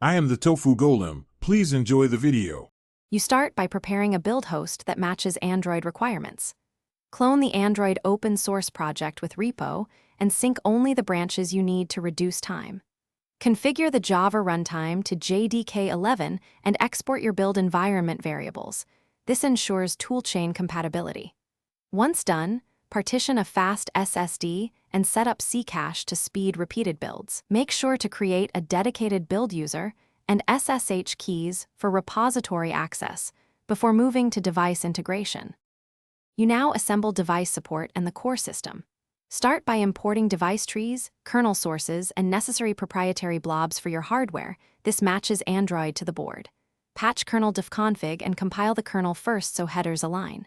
I am the Tofu Golem. Please enjoy the video. You start by preparing a build host that matches Android requirements. Clone the Android open source project with repo and sync only the branches you need to reduce time. Configure the Java runtime to JDK 11 and export your build environment variables. This ensures toolchain compatibility. Once done, partition a fast SSD and set up Ccache to speed repeated builds. Make sure to create a dedicated build user and SSH keys for repository access before moving to device integration. You now assemble device support and the core system. Start by importing device trees, kernel sources, and necessary proprietary blobs for your hardware. This matches Android to the board. Patch kernel diffconfig and compile the kernel first so headers align.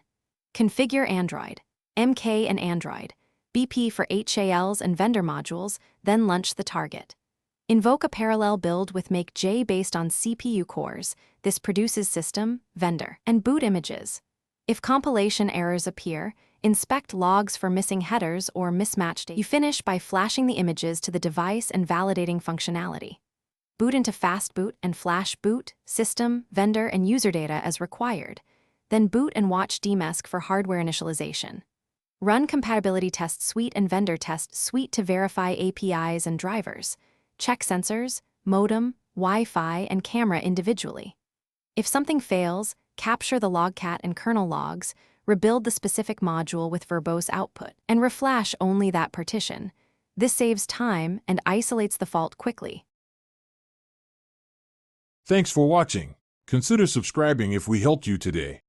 Configure Android, MK and Android, BP for HALs and vendor modules, then launch the target. Invoke a parallel build with make J based on CPU cores. This produces system, vendor, and boot images. If compilation errors appear, inspect logs for missing headers or mismatched data. You finish by flashing the images to the device and validating functionality. Boot into fast boot and flash boot, system, vendor, and user data as required. Then boot and watch dmesc for hardware initialization. Run compatibility test suite and vendor test suite to verify APIs and drivers. Check sensors, modem, Wi-Fi, and camera individually. If something fails, capture the logcat and kernel logs, rebuild the specific module with verbose output, and reflash only that partition. This saves time and isolates the fault quickly. Thanks for watching. Consider subscribing if we helped you today.